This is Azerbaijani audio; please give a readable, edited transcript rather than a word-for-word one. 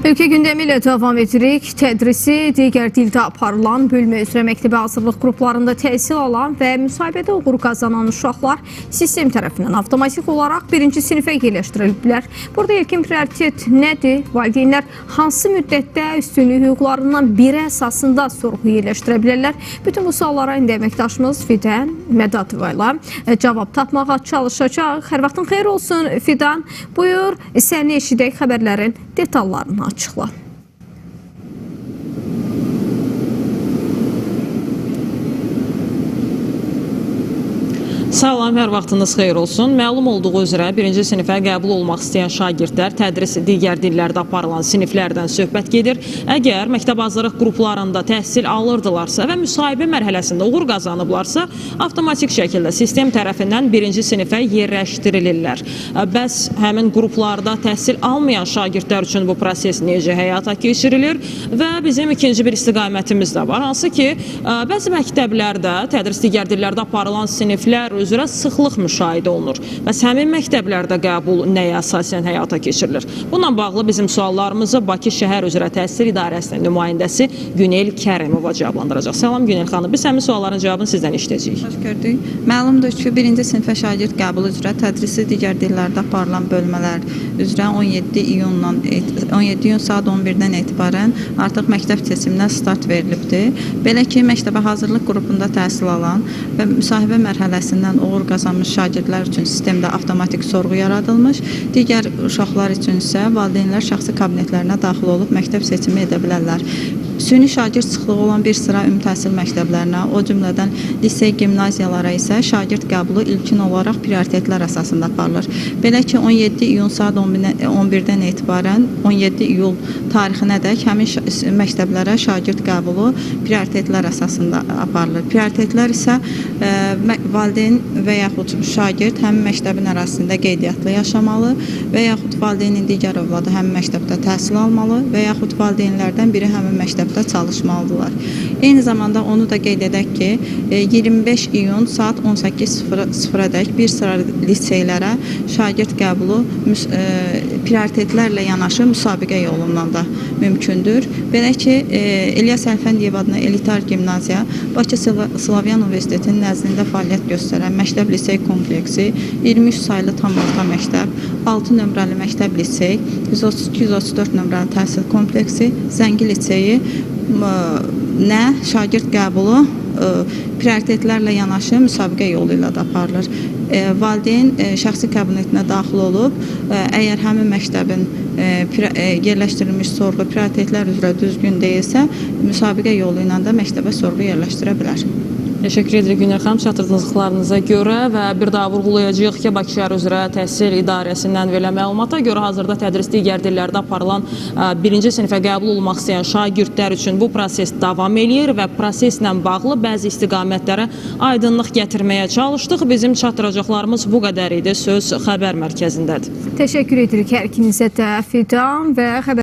Ülke gündəmi ilə davam edirik. Tədrisi digər dildə aparılan bölmə üzrə məktəbə hazırlıq qruplarında təhsil alan və müsahibədə uğur qazanan uşaqlar sistem tərəfindən avtomatik olaraq birinci sinifə yerləşdiriliblər. Burada ilkin prioritet nədir? Valideynlər hansı müddətdə üstünlük hüquqlarından biri əsasında sorğu yerləşdirə bilərlər? Bütün bu suallara indi əməkdaşımız Fidan Mədadova ilə cavab tapmağa çalışacaq. Hər vaxtın xeyir olsun Fidan. Buyur, səni eşidək, xəbərlərin detallarını açıqla. Salam, hər vaxtınız xeyir olsun. Məlum olduğu üzrə birinci sinifə qəbul olmaq istəyən şagirdlər tədris digər dillərdə aparılan siniflərdən söhbət gedir. Əgər məktəb hazırlıq qruplarında təhsil alırdılarsa və müsahibə mərhələsində uğur qazanıblarsa, avtomatik şəkildə sistem tərəfindən birinci sinifə yerləşdirilirlər. Bəs həmin qruplarda təhsil almayan şagirdlər üçün bu proses necə həyata keçirilir? Və bizim ikinci bir istiqamətimiz də var. Hansı ki, bəzi məktəblərdə tədris digər dillərdə aparılan siniflər üzrə sıxlıq müşahidə olunur. Bəs həmin məktəblərdə qəbul nəyə əsasən həyata keçirilir? Bununla bağlı bizim suallarımızı Bakı Şəhər üzrə Təhsil İdarəsinin nümayəndəsi Günel Kərimova cavablandıracaq. Salam Günel xanım, biz həmin sualların cavabını sizdən işləyəcəyik. Xoş gördük. Məlumdur ki, birinci sinifə şagird qəbulu üzrə tədrisi digər dillərdə aparılan bölmələr üzrə 17 iyun saat 11-dən etibarən artıq məktəb seçiminə start verilibdir. Belə ki, məktəbə hazırlıq qrupunda təhsil alan və müsahibə mərhələsindən uğur qazanmış şagirdlər üçün sistemdə avtomatik sorğu yaradılmış. Digər uşaqlar üçün isə valideynlər şəxsi kabinetlərinə daxil olub məktəb seçimi edə bilərlər. Süni şagird sıxlığı olan bir sıra ümumi təhsil məktəblərinə, o cümlədən lisey, gimnaziyalara isə şagird qəbulu ilkin olaraq prioritetlər əsasında aparılır. Belə ki, 17 iyun saat 11-dən etibarən 17 iyul tarixinədək həmin məktəblərə şagird qəbulu prioritetlər əsasında aparılır. Prioritetlər isə valideyn və yaxud şagird həmin məktəbin ərazisində qeydiyyatlı yaşamalı və yaxud valideynin digər övladı həmin məktəbdə təhsil almalı və yaxud valideynlərdən biri həmin məktəbdə çalışmalıdırlar. Eyni zamanda onu da qeyd edək ki, 25 iyun saat 18:00-dək bir sıra liseylərə şagird qəbulu prioritetlərlə yanaşı müsabiqə yolundan da mümkündür. Belə ki, İlyas Əlfəndiyev adına elitar gimnaziya Bakı Slavyan Universitetinin nəzdində fəaliyyət göstərən məktəb lisey kompleksi, 23 saylı tam orta məktəb, 6 nömrəli məktəb lisey, 132-134 nömrəli təhsil kompleksi, Zəngi liseyi nə şagird qəbulu prioritetlərlə yanaşı müsabiqə yolu ilə də aparılır. Valideyn şəxsi kabinetinə daxil olub, əgər həmin məktəbin yerləşdirilmiş sorğu prioritetlər üzrə düzgün deyilsə, müsabiqə yolu ilə də məktəbə sorğu yerləşdirə bilər. Təşəkkür edirik Günel xanım çatdırdığınızlarınıza görə və bir daha vurğulayacağıq ki, Bakı Şəhər üzrə Təhsil İdarəsindən verilən məlumata görə hazırda tədris digər dillərdə aparılan birinci sinifə qəbul olmaq istəyən şagirdlər üçün bu proses davam eləyir və proseslə bağlı bəzi istiqamətlərə aydınlıq gətirməyə çalışdıq. Bizim çatdıracaqlarımız bu qədər idi. Söz xəbər mərkəzindədir. Təşəkkür edirik hər ikinizə də Fidan və xəbər